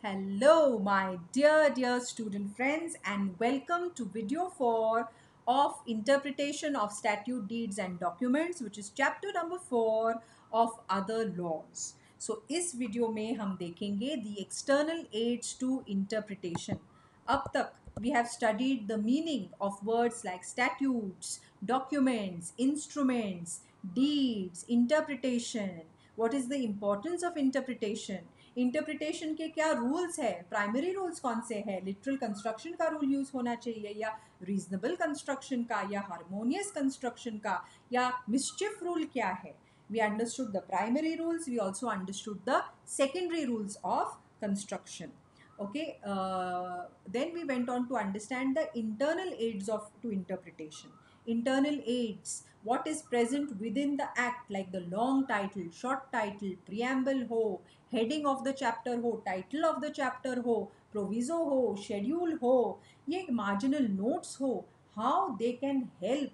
Hello, my dear student friends, and welcome to video 4 of Interpretation of Statute, Deeds and Documents, which is chapter number 4 of Other Laws. So, इस video में हम देखेंगे the external aids to interpretation. अब तक we have studied the meaning of words like statutes, documents, instruments, deeds, interpretation. What is the importance of interpretation? Interpretation के क्या rules है, primary rules कौन से हैं, लिटरल कंस्ट्रक्शन का रूल यूज होना चाहिए या रीजनेबल कंस्ट्रक्शन का या हार्मोनियस कंस्ट्रक्शन का या मिस्चिफ रूल क्या है. We understood the primary rules, we also understood the secondary rules of construction. Okay, then we went on to understand the internal aids of to interpretation. Internal aids, what is present within the act, like the long title, short title, preamble ho, heading of the chapter ho, title of the chapter ho, proviso ho, schedule ho, ye marginal notes ho, how they can help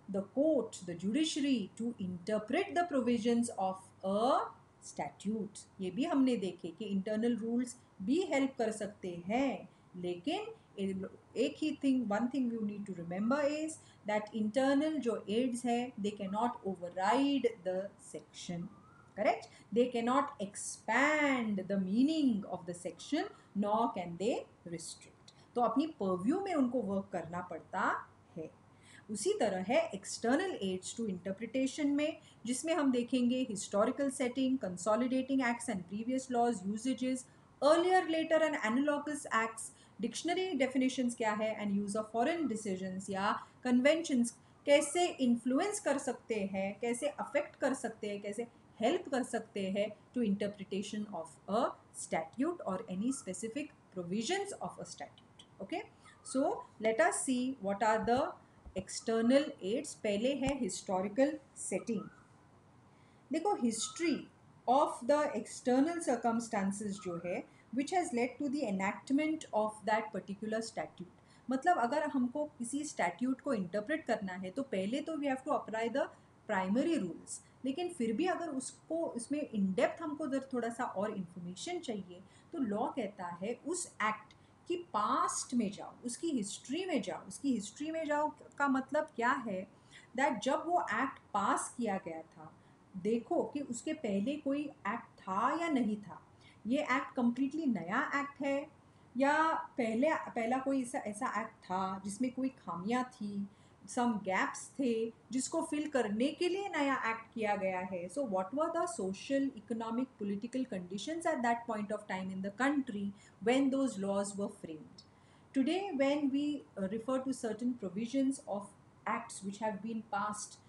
the court, the judiciary to interpret the provisions of a statute. ये भी हमने देखे कि internal rules भी help कर सकते हैं, लेकिन एक ही one thing you need to remember is that internal जो एड्स है they can not override the section. Correct? They cannot expand the meaning of the section, nor can they restrict. तो अपनी पर्व्यू में उनको वर्क करना पड़ता है. उसी तरह है एक्सटर्नल एड्स टू इंटरप्रिटेशन में, जिसमें हम देखेंगे historical setting, consolidating acts and previous laws, usages, earlier later and analogous acts, dictionary definitions क्या है and use of foreign decisions या कन्वेंशंस कैसे इन्फ्लुएंस कर सकते हैं, कैसे अफेक्ट कर सकते हैं, कैसे हेल्प कर सकते हैं to interpretation of a statute और any specific provisions of a statute. Okay, so let us see what are the external aids. पहले है हिस्टोरिकल सेटिंग. देखो, history of the external circumstances जो है which has led to the enactment of that particular statute. मतलब अगर हमको किसी statute को इंटरप्रेट करना है तो पहले तो we have to apply the primary rules, लेकिन फिर भी अगर उसको इसमें इन डेप्थ हमको थोड़ा सा और इन्फॉर्मेशन चाहिए तो लॉ कहता है उस एक्ट कि पास्ट में जाओ, उसकी हिस्ट्री में जाओ. उसकी हिस्ट्री में जाओ का मतलब क्या है, दैट जब वो एक्ट पास किया गया था देखो कि उसके पहले कोई एक्ट था या नहीं था. ये एक्ट कम्प्लीटली नया एक्ट है या पहला कोई ऐसा ऐसा एक्ट था जिसमें कोई खामियां थी, सम गैप्स थे जिसको फिल करने के लिए नया एक्ट किया गया है. So what were the social, economic, political conditions at that point of time in the country when those laws were framed. Today, when we refer to certain provisions of acts which have been passed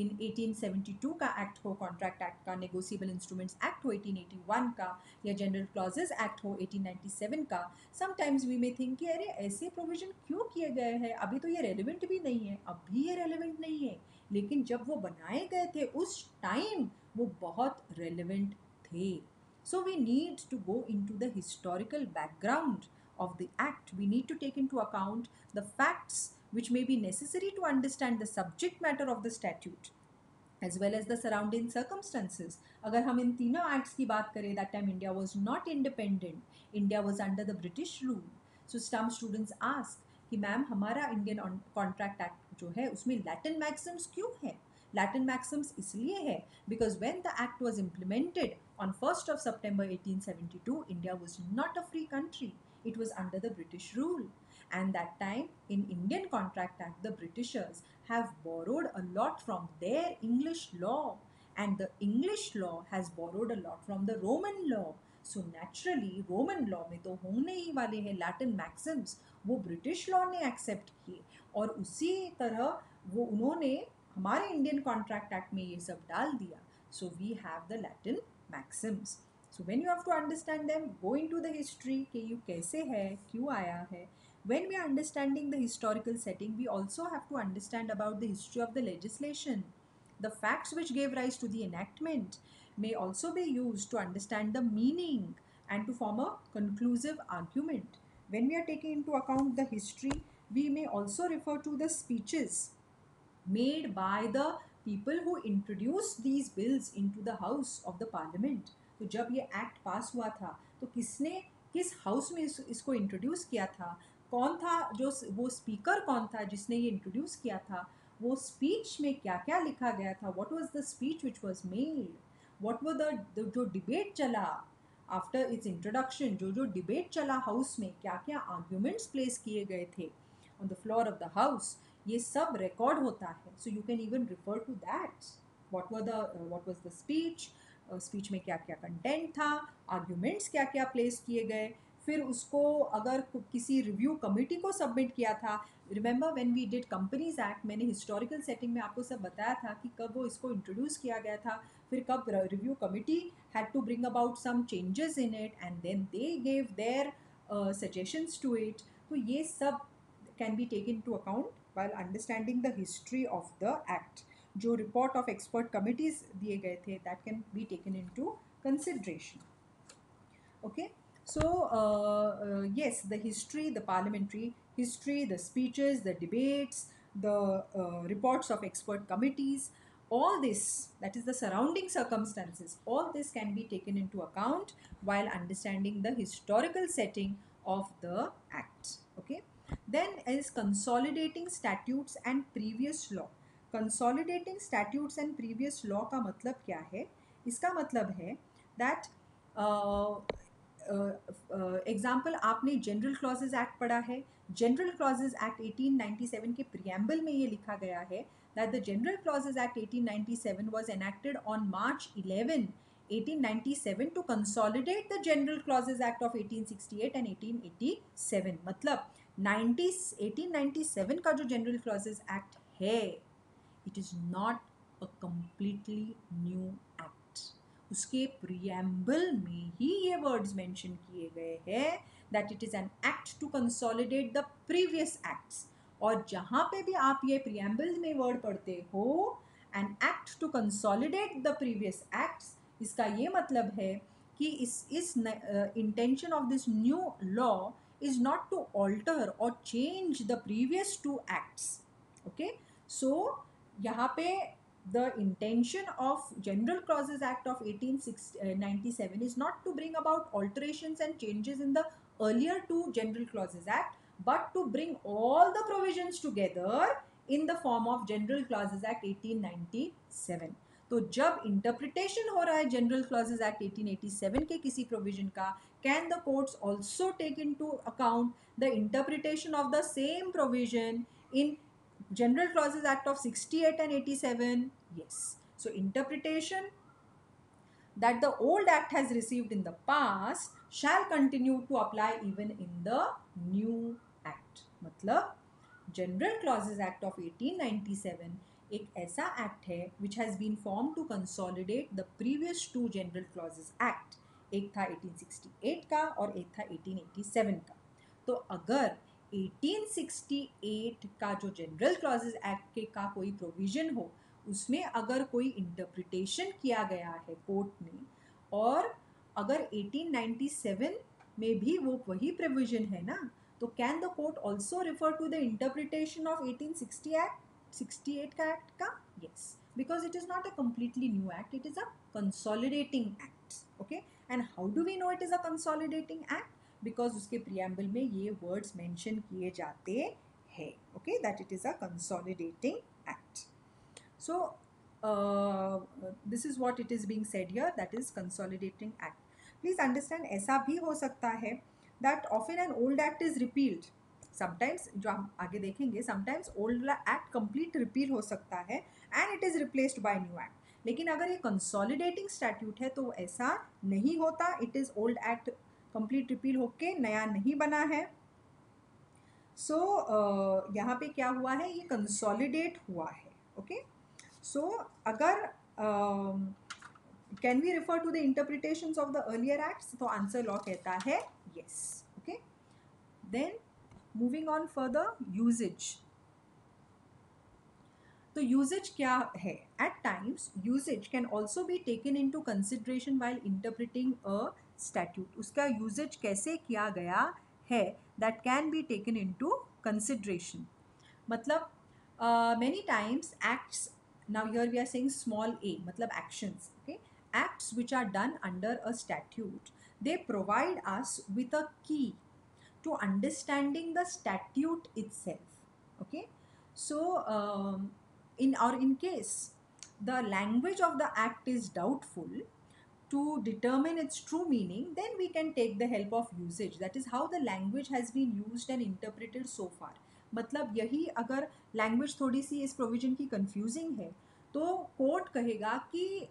in 1872 का act हो, contract act का, negotiable instruments act हो 1881 का, या general clauses act हो 1897 का, sometimes we may think कि अरे ऐसे प्रोविजन क्यों किए गए हैं, अभी तो ये रेलिवेंट भी नहीं है, अब भी ये रेलिवेंट नहीं है. लेकिन जब वो बनाए गए थे उस टाइम वो बहुत रेलिवेंट थे. So we need to go into the historical background of the act. We need to take into account the facts which may be necessary to understand the subject matter of the statute as well as the surrounding circumstances. अगर हम इन तीनों acts की बात करें, that time India was not independent. India was under the British rule. So some students ask कि ma'am हमारा Indian contract act जो है उसमें लैटिन मैक्सिम्स क्यों है. लैटिन मैक्सिम्स इसलिए है because when the act was implemented on 1st of September 1872, India was not a free country. It was under the British rule. And that time, in Indian Contract Act, the Britishers have borrowed a lot from their English law. And the English law has borrowed a lot from the Roman law. So naturally, Roman law में तो होने ही वाले हैं Latin maxims, वो British law ने accept किए और उसी तरह वो उन्होंने हमारे इंडियन कॉन्ट्रैक्ट एक्ट में ये सब डाल दिया. So we have the Latin maxims. So when you have to understand them, go into the history कि ये कैसे है, क्यों आया है. When we are understanding the historical setting, we also have to understand about the history of the legislation. The facts which gave rise to the enactment may also be used to understand the meaning and to form a conclusive argument. When we are taking into account the history, we may also refer to the speeches made by the people who introduced these bills into the house of the parliament. तो जब ये act पास हुआ था तो किसने किस house में इसको इंट्रोड्यूस किया था, कौन था जो वो स्पीकर कौन था जिसने ये इंट्रोड्यूस किया था, वो स्पीच में क्या क्या लिखा गया था, what was the speech which was made, what were the जो डिबेट चला आफ्टर इट्स इंट्रोडक्शन, जो डिबेट चला हाउस में, क्या क्या आर्ग्यूमेंट्स प्लेस किए गए थे on the floor of the house, ये सब रिकॉर्ड होता है. So you can even refer to that, what was the speech, speech में क्या क्या कंटेंट था, आर्ग्यूमेंट्स क्या क्या प्लेस किए गए. फिर उसको अगर किसी रिव्यू कमेटी को सबमिट किया था, remember when we did companies act, मैंने हिस्टोरिकल सेटिंग में आपको सब बताया था कि कब वो इसको इंट्रोड्यूस किया गया था, फिर कब review committee had to bring about some changes in it and then they gave their suggestions to it. तो ये सब can be taken to account while understanding the history of the act. जो report of expert committees दिए गए थे, that can be taken into consideration. Okay, so yes, the history, the parliamentary history, the speeches, the debates, the reports of expert committees, all this, that is the surrounding circumstances, all this can be taken into account while understanding the historical setting of the act. Okay, then is consolidating statutes and previous law. Consolidating statutes and previous law का मतलब क्या है? इसका मतलब है that example आपने general clauses act पढ़ा है. जनरल क्लॉजेज एक्ट 1897 के प्रियम्बल में ये लिखा गया है that the General Clauses Act 1897 was enacted on March 11, 1897 to consolidate the General Clauses Act of 1868 and 1887. मतलब 1897 का जो General Clauses Act है, it is not a completely new act. उसके प्रियम्बल में ही ये वर्ड्स मेंशन किए गए हैं that it is an act to consolidate the previous acts. और जहाँ पे भी आप ये प्रियम्बल में वर्ड पढ़ते हो an act to consolidate the previous acts, इसका ये मतलब है कि इस intention of this new law is not to alter और change the previous two acts. Okay, so यहाँ पे the intention of General Clauses Act of 1897 is not to bring about alterations and changes in the earlier two General Clauses Act, but to bring all the provisions together in the form of General Clauses Act 1897. तो जब interpretation हो रहा है general clauses act 1887 के किसी provision का, can the courts also take into account the interpretation of the same provision in General Clauses Act of 68 and 87? Yes. So interpretation that the old act has received in the past shall continue to apply even in the new act. मतलब General Clauses Act of 1897 एक ऐसा act है which has been formed to consolidate the previous two General Clauses Act. एक था 1868 का और एक था 1887 का. तो अगर 1868 का जो जनरल क्लॉजेज एक्ट के का कोई प्रोविजन हो, उसमें अगर कोई इंटरप्रिटेशन किया गया है कोर्ट ने, और अगर 1897 में भी वो वही प्रोविजन है ना, तो can the court also refer to the interpretation of 1868 का एक्ट का? Yes, because it is not a completely new act, it is a consolidating act. Okay, and how do we know it is a consolidating act? Because उसके preamble में ये words mention किए जाते हैं. Okay, that it is a consolidating act. So this is what it is being said here, that is consolidating act. Please understand, ऐसा भी हो सकता है that often an old act is repealed. Sometimes, जो हम आगे देखेंगे, sometimes old act complete repeal हो सकता है and it is replaced by new act. लेकिन अगर ये consolidating statute है तो ऐसा नहीं होता. It is old act complete repeal होके नया नहीं बना है. So यहाँ पे क्या हुआ है, ये consolidate हुआ है. Okay, so अगर can we refer to the interpretations of the earlier acts? तो आंसर लॉ कहता है yes. Okay, then moving on further, usage. तो यूजेज क्या है? At times usages can also be taken into consideration while interpreting a statute. उसका usages कैसे किया गया है that can be taken into consideration. मतलब many times acts, now here we are saying small a, मतलब actions. Okay, acts which are done under a statute, they provide us with a key to understanding the statute itself. Okay, so in case the language of the act is doubtful, to determine its true meaning, then we can take the help of usage. That is how the language has been used and interpreted so far. मतलब यही, अगर language थोड़ी सी इस provision की confusing है तो court कहेगा कि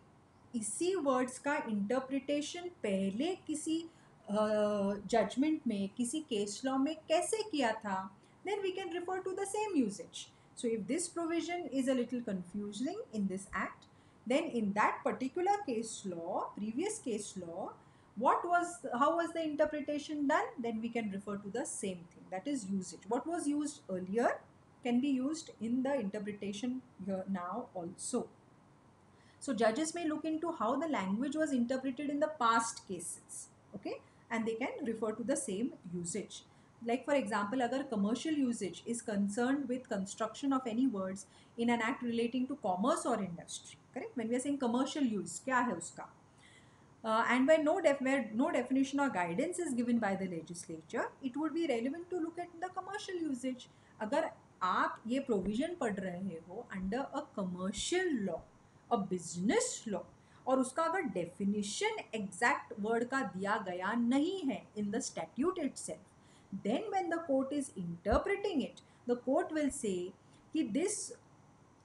इसी वर्ड्स का इंटरप्रिटेशन पहले किसी जजमेंट में, किसी केस लॉ में कैसे किया था, then we can refer to the same usage. So if this provision is a little confusing in this act, then in that particular case law, previous case law, how was the interpretation done, then we can refer to the same thing, that is usage. What was used earlier can be used in the interpretation here now also. So judges may look into how the language was interpreted in the past cases, okay, and they can refer to the same usage. Like for example, agar commercial usage is concerned with construction of any words in an act relating to commerce or industry, correct? When we are saying commercial use, kya hai uska? And where no definition or guidance is given by the legislature, it would be relevant to look at the commercial usage. अगर आप ये provision पढ़ रहे हो under a commercial law, a business law, और उसका अगर definition exact word का दिया गया नहीं है in the statute itself, then when the court is interpreting it, the court will say कि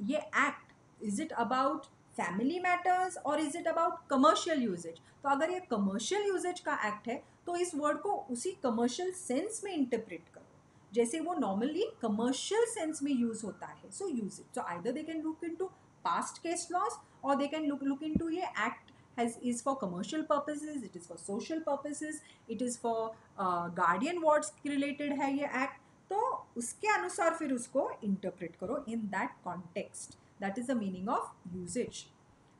ये act, is it about family matters और is it about commercial usages? तो अगर ये कमर्शियल यूजेज का एक्ट है तो इस वर्ड को उसी कमर्शियल सेंस में इंटरप्रेट करो जैसे वो नॉर्मली कमर्शियल सेंस में यूज होता है. So use it. So either they can look into past case laws और दे कैन लुक इनटू ये act is for commercial purposes, it is for social purposes, it is for guardian wards related है ये act. तो उसके अनुसार फिर उसको interpret करो in that context. That is the meaning of usage.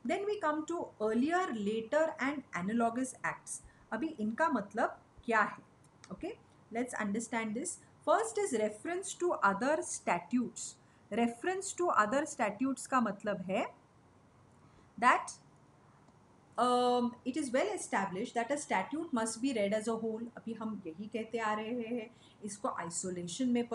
Then we come to earlier, later and analogous acts. अभी इनका मतलब क्या है? Okay, let's understand this. First is reference to other statutes. Reference to other statutes का मतलब है that it is well established that a statute must be read as a whole. अभी हम यही कहते आ रहे हैं, इसको आइसोलेशन में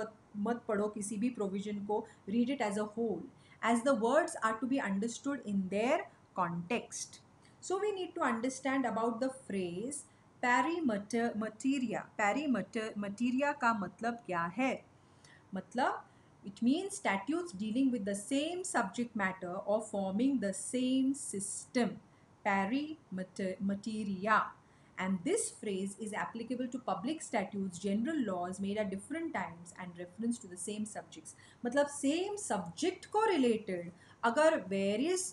मत पढ़ो किसी भी प्रोविजन को. Read it as a whole as the words are to be understood in their context. So we need to understand about the phrase pari materia. Pari materia का मतलब क्या है? मतलब it means statutes dealing with the same subject matter or forming the same system. Pari materia. And this phrase is applicable to public statutes, general laws made at different times and reference to the same subjects. मतलब same subject को related अगर various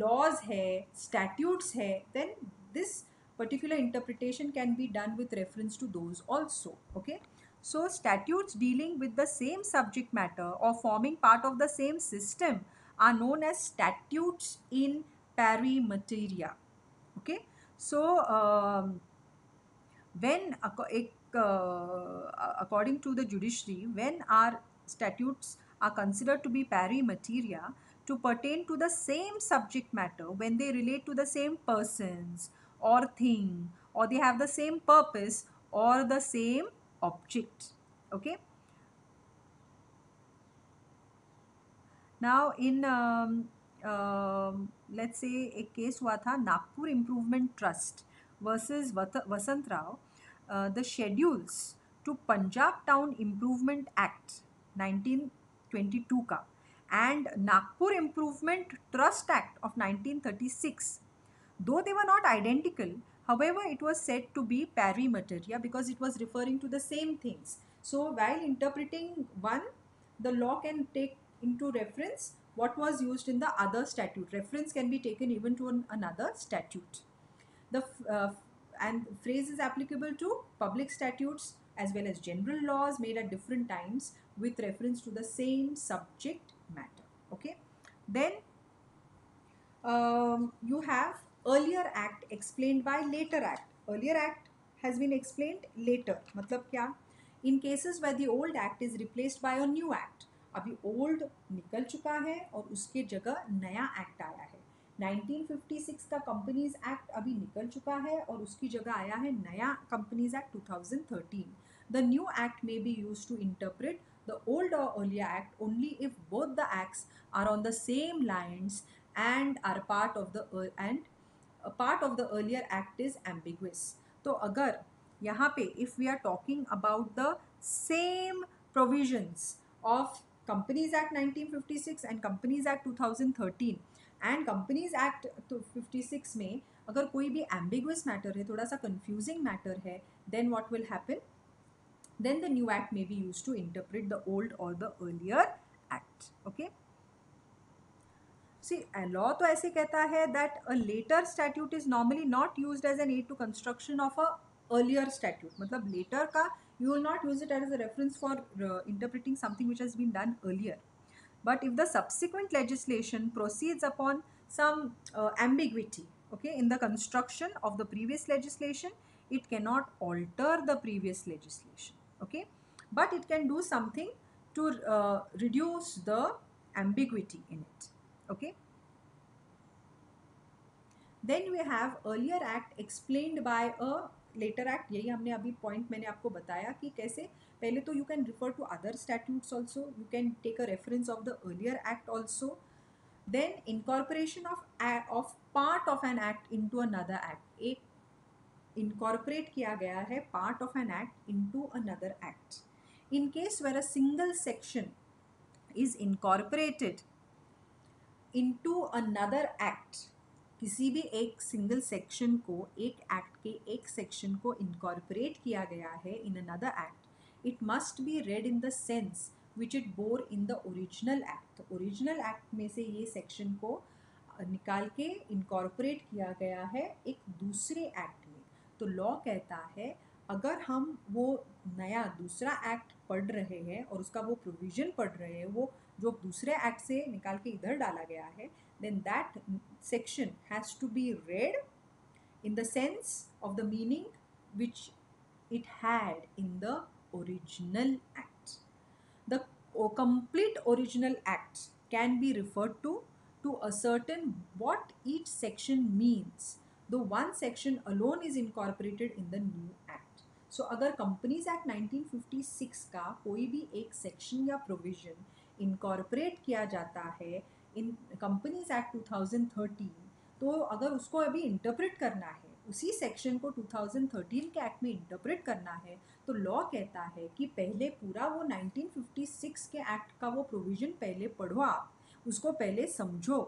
laws है, statutes है, then this particular interpretation can be done with reference to those also. Okay, so statutes dealing with the same subject matter or forming part of the same system are known as statutes in pari materia. Okay, so when according to the judiciary, when our statutes are considered to be pari materia to pertain to the same subject matter, when they relate to the same persons or thing, or they have the same purpose or the same object. Okay, now in let's say एक case हुआ था Nagpur improvement trust versus Vasant Rao. The schedules to Punjab Town Improvement Act 1922 का and Nagpur Improvement Trust Act of 1936, though they were not identical, however it was said to be pari materia because it was referring to the same things. So while interpreting one, the law can take into reference what was used in the other statute. Reference can be taken even to another statute. The and phrase is applicable to public statutes as well as general laws made at different times with reference to the same subject matter. Okay, then you have earlier act explained by later act. Earlier act has been explained later. मतलब क्या? In cases where the old act is replaced by a new act. अभी old निकल चुका है और उसके जगह नया act आया है. 1956 का कंपनीज एक्ट अभी निकल चुका है और उसकी जगह आया है नया companies act 2013. The new act may be used to interpret the old or earlier act only if both the acts are on the same lines and are part of the and a part of the earlier act is ambiguous. तो अगर यहाँ पे if we are talking about the same provisions of Companies Act 1956 and Companies Act 2013 and Companies Act 56 में अगर कोई भी ambiguous matter है, थोड़ा सा confusing matter है, then what will happen? Then the new act may be used to interpret the old or the earlier act. Okay. See, a law तो ऐसे कहता है that a later statute is normally not used as an aid to construction of a earlier statute. मतलब later का you will not use it as a reference for interpreting something which has been done earlier. But if the subsequent legislation proceeds upon some ambiguity, okay, in the construction of the previous legislation, it cannot alter the previous legislation, okay, but it can do something to reduce the ambiguity in it, okay. Then we have earlier act explained by a later act. यही हमने अभी point मैंने आपको बताया कि कैसे पहले तो you can refer to other statutes also, you can take a reference of the earlier act also. Then incorporation of part of an act into another act. एक incorporate किया गया है part of an act into another act. In case where a single section is incorporated into another act, किसी भी एक single section को एक act के एक सेक्शन को इनकॉर्पोरेट किया गया है in another act, it must be red in the sense which it bore in the original act. Original act में से ये सेक्शन को निकाल के इनकॉर्पोरेट किया गया है एक दूसरे एक्ट में. तो लॉ कहता है अगर हम वो नया दूसरा एक्ट पढ़ रहे हैं और उसका वो प्रोविज़न पढ़ रहे हैं, वो जो दूसरे एक्ट से निकाल के इधर डाला गया है, then that section has to be read in the sense of the meaning which it had in the original act. The complete original act can be referred to ascertain what each section means, though one section alone is incorporated in the new act. So अगर companies act 1956 का कोई भी एक section या provision incorporate किया जाता है इन companies act 2013, तो अगर उसको अभी इंटरप्रेट करना है, उसी सेक्शन को 2013 के एक्ट में इंटरप्रेट करना है, तो लॉ कहता है कि पहले पूरा वो 1956 के एक्ट का वो प्रोविज़न पहले पढ़ो, आप उसको पहले समझो,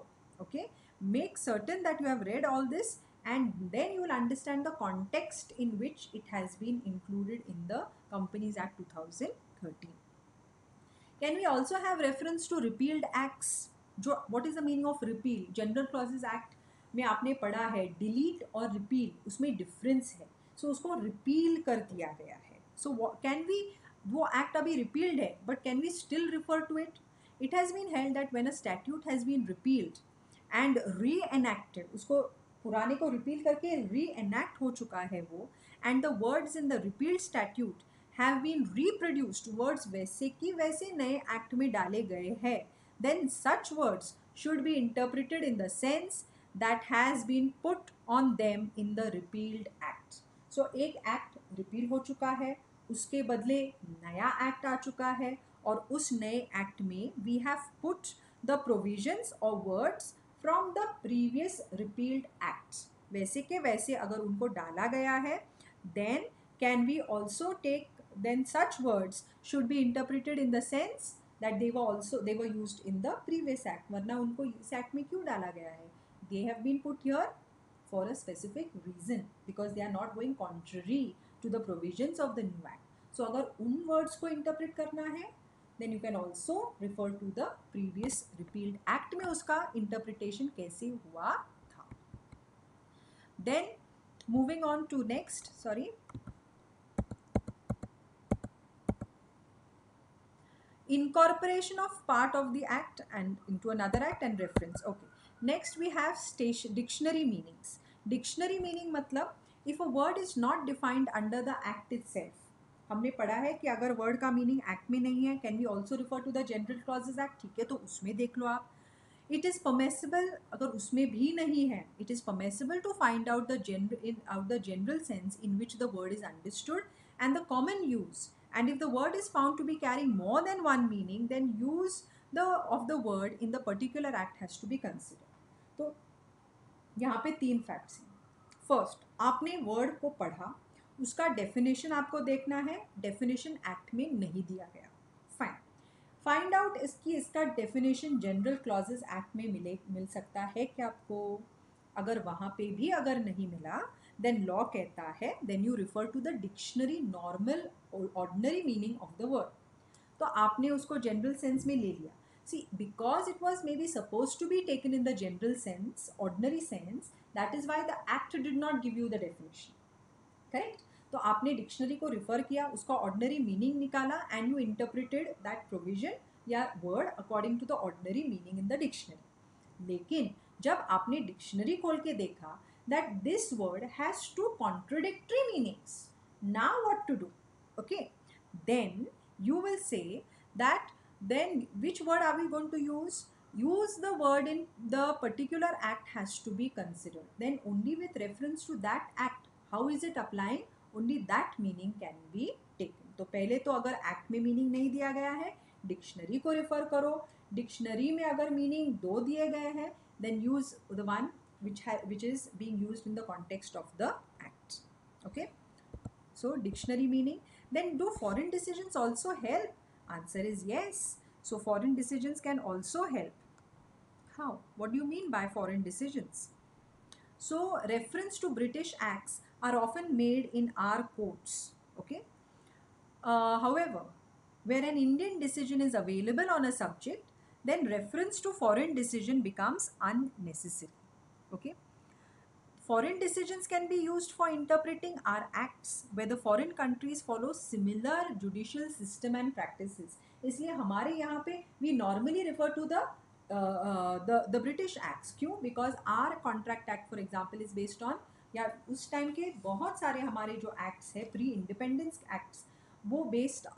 okay. Make certain that you have read all this and then you will understand the context in which it has been included in the Companies Act 2013. Can we also have reference to repealed acts? जो what is the meaning of repeal? General Clauses Act में आपने पढ़ा है delete और repeal उसमें difference है, so उसको repeal कर दिया गया है. So can we, वो act अभी repealed है but can we still refer to it? It has been held that when a statute has been repealed and re-enacted, उसको पुराने को repeal करके re-enact हो चुका है वो, and the words in the repealed statute have been reproduced, words वैसे की वैसे नए एक्ट में डाले गए हैं, then such words should be interpreted in the sense that has been put on them in the repealed act. So एक act repeal हो चुका है, उसके बदले नया एक्ट आ चुका है और उस नए एक्ट में we have put the provisions or words from the previous repealed acts. वैसे के वैसे अगर उनको डाला गया है, then can we also take, then such words should be interpreted in the sense that they were used in the previous act. वरना उनको इस एक्ट में क्यों डाला गया है? They have been put here for a specific reason because they are not going contrary to the provisions of the new act. So अगर उन words को interpret करना है, then you can also refer to the previous repealed act में उसका interpretation कैसे हुआ था. Then moving on to next, incorporation of part of the act and into another act and reference. Okay, next we have dictionary meanings. Dictionary meaning मतलब if a word is not defined under the act itself, हमने पढ़ा है कि अगर word का meaning act में नहीं है, can we also refer to the general clauses act. ठीक है, तो उसमें देख लो आप. इट इज़ परमिसिबल, अगर उसमें भी नहीं है, it is permissible to find out the general sense in which the word is understood and the common use, and if the word is found to be carrying more than one meaning, then use of the word in the particular act has to be considered. तो यहाँ पे 3 facts हैं. First, आपने word को पढ़ा, उसका definition आपको देखना है, डेफिनेशन एक्ट में नहीं दिया गया. फाइन. फाइंड आउट इसका डेफिनेशन जनरल क्लॉजेस एक्ट में मिल सकता है क्या आपको? अगर वहाँ पे भी अगर नहीं मिला, देन लॉ कहता है, then you refer to the dictionary normal ordinary meaning of the word. तो आपने उसको जनरल सेंस में ले लिया. See, because it was maybe supposed to be taken in the general sense, ordinary sense, that is why the act did not give you the definition. Correct? तो आपने dictionary को refer किया, उसका ordinary meaning निकाला, and you interpreted that provision या word according to the ordinary meaning in the dictionary. लेकिन जब आपने डिक्शनरी खोल के देखा that this word has two contradictory meanings, now what to do? Okay, then you will say that then which word are we going to use? Use the word in the particular act has to be considered. Then only with reference to that act, how is it applying? Only that meaning can be taken. तो पहले तो अगर act में meaning नहीं दिया गया है, dictionary को रेफर करो. डिक्शनरी में अगर मीनिंग 2 दिए गए हैं, then use the one which is being used in the context of the act. Okay, so dictionary meaning. Then do foreign decisions also help? Answer is yes. So foreign decisions can also help. How? What do you mean by foreign decisions? So reference to British acts are often made in our courts. Okay. However, where an Indian decision is available on a subject, then reference to foreign decision becomes unnecessary. Okay. Foreign decisions can be used for interpreting our acts where the foreign countries follow similar judicial system and practices. इसलिए हमारे यहाँ पे we normally refer to the British acts. क्यों? Because our contract act for example is based on, या उस time के बहुत सारे हमारे जो acts है प्री इंडिपेंडेंस acts, वो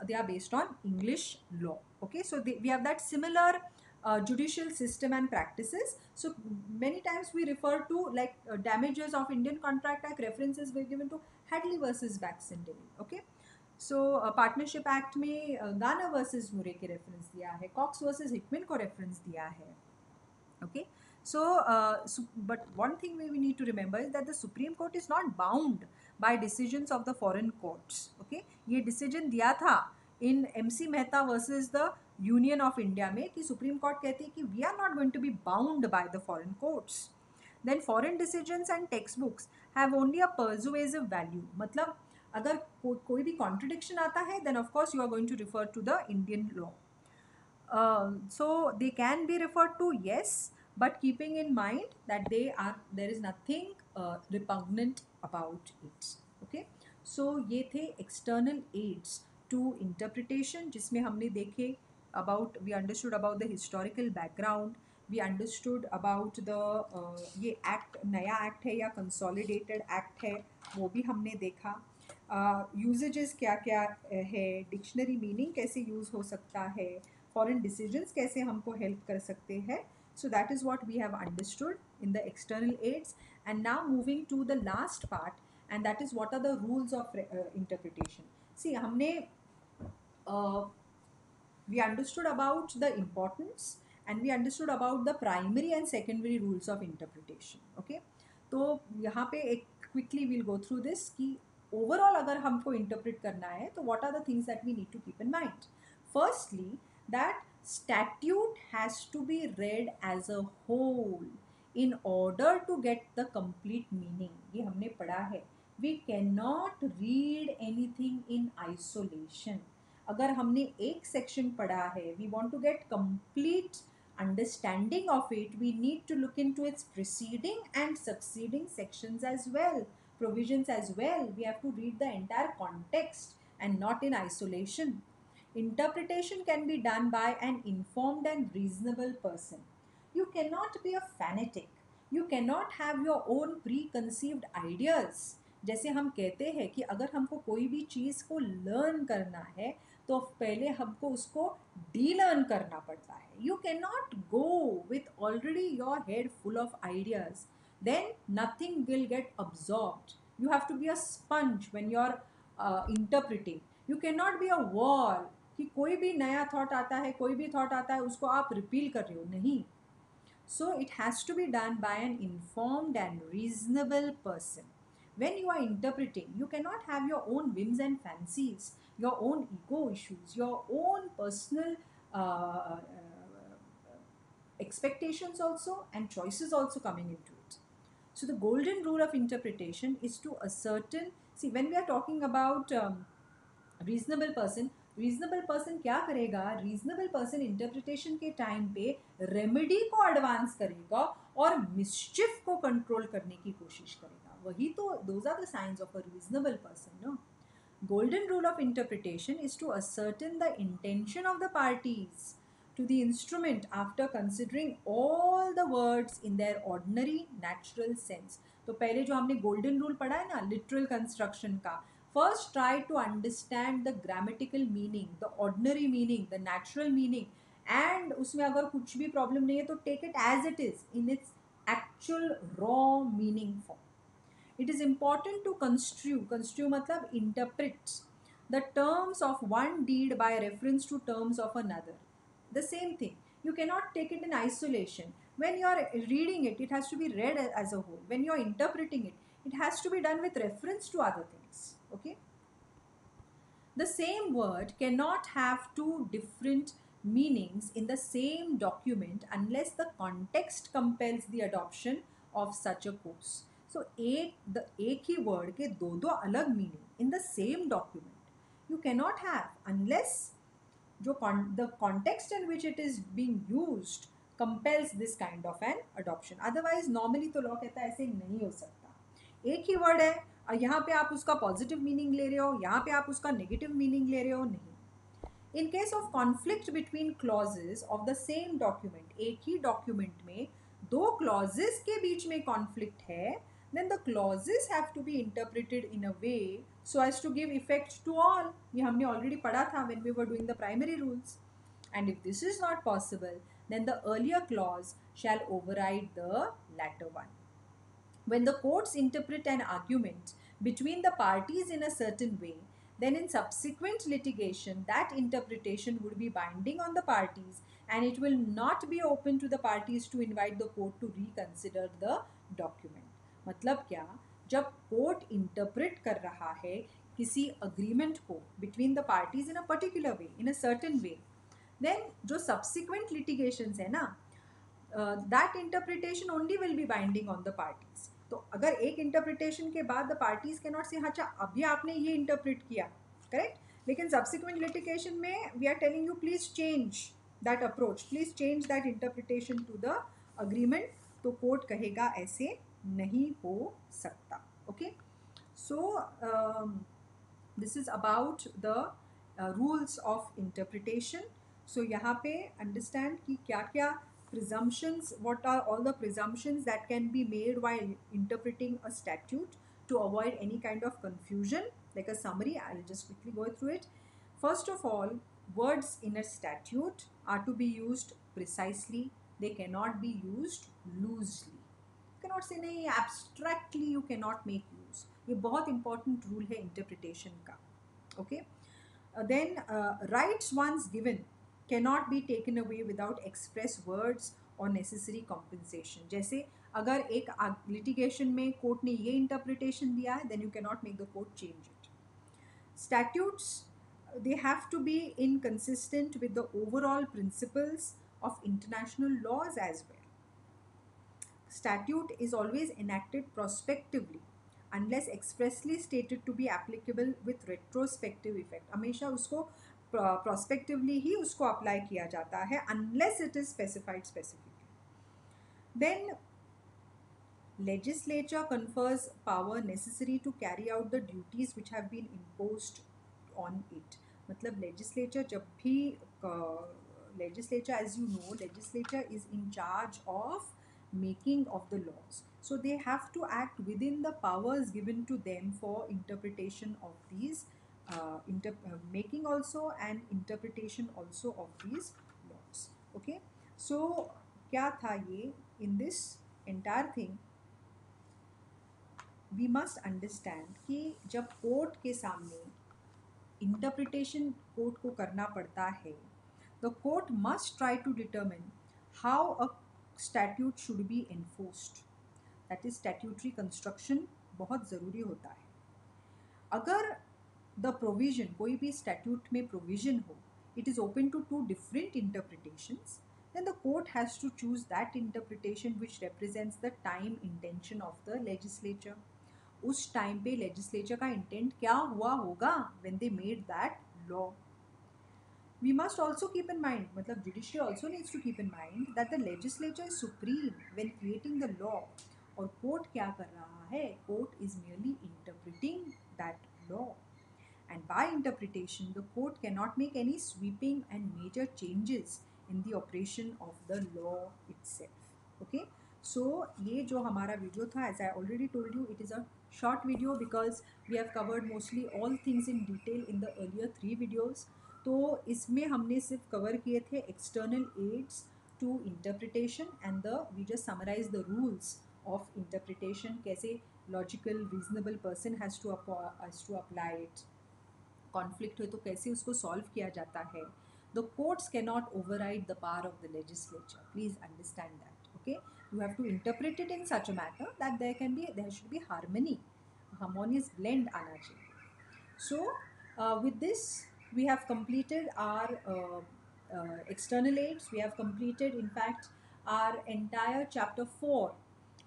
they are based on English law. Okay, so we have that similar judicial system and practices. So many times we refer to like damages of Indian Contract Act, references were given to Hadley versus Baxendale. Okay, so Partnership Act में Ghana versus Murray के reference दिया है, Cox versus Hickman को reference दिया है. Okay, so but one thing we need to remember is that the Supreme Court is not bound by decisions of the foreign courts. Okay, ये decision दिया था in MC Mehta versus the Union of India में कि Supreme Court कहती है कि we are not going to be bound by the foreign courts. Then foreign decisions and textbooks have only a persuasive value. मतलब अगर कोई भी contradiction आता है, then of course you are going to refer to the Indian law. So they can be referred to, yes, but keeping in mind that there is nothing repugnant about it. Okay, so ये थे external aids to interpretation, जिसमें हमने देखे we understood about the historical background, we understood about the ये act नया act है या consolidated act है, वो भी हमने देखा. usages क्या क्या है, डिक्शनरी मीनिंग कैसे यूज़ हो सकता है, फॉरेन डिसीजंस कैसे हमको हेल्प कर सकते हैं. So that is what we have understood in the external aids. And now moving to the last part, and that is what are the rules of interpretation. See, हमने we understood about the importance and we understood about the primary and secondary rules of interpretation. Okay, तो यहाँ पे एक quickly we'll go through this कि overall अगर हमको interpret करना है तो what are the things that we need to keep in mind. Firstly, that statute has to be read as a whole in order to get the complete meaning. ये हमने पढ़ा है. We cannot read anything in isolation. अगर हमने एक section पढ़ा है, we want to get complete understanding of it, we need to look into its preceding and succeeding sections as well, provisions as well. We have to read the entire context and not in isolation. Interpretation can be done by an informed and reasonable person. You cannot be a fanatic. You cannot have your own preconceived ideas. जैसे हम कहते हैं कि अगर हमको कोई भी चीज़ को लर्न करना है तो पहले हमको उसको डी-लर्न करना पड़ता है. You can not go with already your head full of ideas, then nothing will get absorbed. You have to be a sponge when you're interpreting. You cannot be a wall कि कोई भी नया thought आता है, कोई भी thought आता है, उसको आप रिपील कर रहे हो, नहीं. So it has to be done by an informed and reasonable person. When you are interpreting, you cannot have your own whims and fancies, your own ego issues, your own personal expectations also and choices also coming into it. So the golden rule of interpretation is to ascertain. See, when we are talking about reasonable person, reasonable person क्या करेगा? Reasonable person interpretation के time पे remedy को advance करेगा और मिसचिफ को control करने की कोशिश करेगा. वही तो, those are the science of a reasonable person, no. Golden rule of interpretation is to ascertain the intention of the parties to the instrument after considering all the words in their ordinary natural sense. तो पहले जो हमने golden rule पढ़ा है ना literal construction का, first try to understand the grammatical meaning, the ordinary meaning, the natural meaning, and उसमें अगर कुछ भी problem नहीं है तो take it as it is in its actual raw meaning form. It is important to construe matlab interpret the terms of one deed by reference to terms of another. The same thing. You cannot take it in isolation. When you are reading it, it has to be read as a whole. When you are interpreting it, it has to be done with reference to other things. Okay? The same word cannot have two different meanings in the same document unless the context compels the adoption of such a course. So एक ही word के दो अलग meaning in the same document you cannot have unless the context in which it is being used compels this kind of an adoption. Otherwise normally तो law कहता है ऐसे नहीं हो सकता. एक ही word है और यहाँ पे आप उसका पॉजिटिव मीनिंग ले रहे हो, यहाँ पे आप उसका नेगेटिव मीनिंग ले रहे हो, नहीं. In case of conflict between clauses of the same document, एक ही डॉक्यूमेंट में दो क्लॉजेज के बीच में कॉन्फ्लिक्ट है, then the clauses have to be interpreted in a way so as to give effect to all. ये हमने ऑलरेडी पढ़ा था when we were doing the primary rules. And if this is not possible, then the earlier clause shall override the latter one. When the courts interpret an argument between the parties in a certain way, then in subsequent litigation, that interpretation would be binding on the parties and it will not be open to the parties to invite the court to reconsider the document. मतलब क्या? जब court interpret कर रहा है किसी agreement को between the parties in a particular way, in a certain way, then जो subsequent litigations है ना, that interpretation only will be binding on the parties. तो अगर एक इंटरप्रिटेशन के बाद द पार्टीज कैन नॉट से अच्छा अभी आपने ये इंटरप्रेट किया, करेक्ट, लेकिन सब्सिक्वेंट लिटिगेशन में we are telling you please change that approach, please change that interpretation to the agreement, तो कोर्ट कहेगा ऐसे नहीं हो सकता. Okay, so this is about the rules of interpretation. So यहाँ पे अंडरस्टैंड कि क्या क्या presumptions, what are all the presumptions that can be made while interpreting a statute to avoid any kind of confusion. Like a summary, I'll just quickly go through it. First of all, words in a statute are to be used precisely. They cannot be used loosely. You cannot say nahi abstractly you cannot make use. ये बहुत important rule है interpretation का. Okay. Then rights once given cannot be taken away without express words or necessary compensation. जैसे अगर एक litigation में court ने ये interpretation दिया है, then you cannot make the court change it. Statutes, they have to be inconsistent with the overall principles of international laws as well. Statute is always enacted prospectively unless expressly stated to be applicable with retrospective effect. हमेशा उसको prospectively ही उसको apply किया जाता है unless it is specified specifically. Then legislature confers power necessary to carry out the duties which have been imposed on it. मतलब legislature जब भी legislature, as you know, legislature is in charge of making of the laws. So they have to act within the powers given to them for interpretation of these making also and interpretation also of these laws. Okay, so क्या था ये? In this entire thing we must understand कि जब court के सामने interpretation court को करना पड़ता है, the court must try to determine how a statute should be enforced, that is statutory construction बहुत ज़रूरी होता है. अगर द प्रोविजन कोई भी स्टैट्यूट में प्रोविजन हो, it is open to two different interpretations, then the court has to choose that interpretation which represents the time intention of the legislature. उस टाइम पे लेजिस्लेचर का इंटेंट क्या हुआ होगा when they made that law. We must also keep in mind, मतलब judiciary also needs to keep in mind that the legislature is supreme when creating the law. और court क्या कर रहा है? Court is merely interpreting that law. And by interpretation, the court cannot make any sweeping and major changes in the operation of the law itself. Okay, so ये जो हमारा video था, as I already told you, it is a short video because we have covered mostly all things in detail in the earlier 3 videos. तो इसमें हमने सिर्फ cover किए थे external aids to interpretation and we just summarize the rules of interpretation, कैसे logical reasonable person has to apply it, conflict हुए तो कैसे उसको सॉल्व किया जाता है. The courts can not override the power of the legislature, please understand that. Okay, you have to interpret it in such a matter that there should be harmony, harmonious blend आना चाहिए. So with this we have completed our external aids. We have completed in fact our entire chapter 4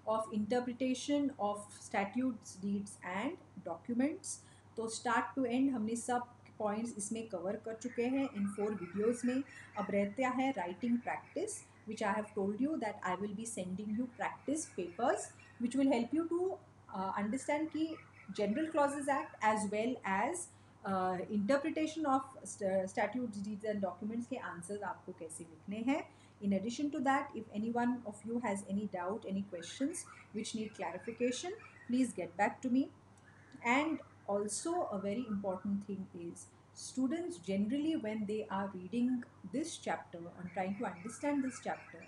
of interpretation of statutes, deeds and documents. तो start to and हमने सब points इसमें cover कर चुके हैं इन 4 videos में. अब रहता है writing practice, which I have told you that I will be sending you practice papers which will help you to understand कि general clauses act as well as interpretation of statutes, deeds and documents के answers आपको कैसे लिखने हैं. In addition to that, if any one of you has any doubt, any questions which need clarification, please get back to me. And also a very important thing is, students generally when they are reading this chapter and trying to understand this chapter,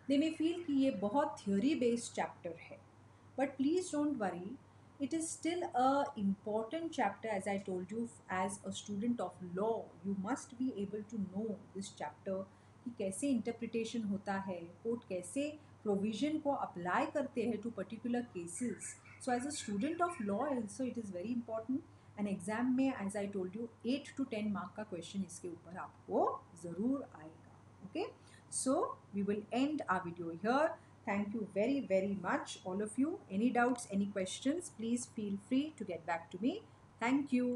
they may feel कि ये बहुत theory based chapter है. But please don't worry, it is still a important chapter. As I told you, as a student of law, you must be able to know this chapter कि कैसे interpretation होता है, court कैसे provision को apply करते हैं to particular cases. So as a student of law also it is very important. And exam में as I told you 8 to 10 mark का क्वेश्चन इसके ऊपर आपको ज़रूर आएगा. Okay, so we will end our video here. Thank you very, very much, all of you. Any doubts, any questions, please feel free to get back to me. Thank you.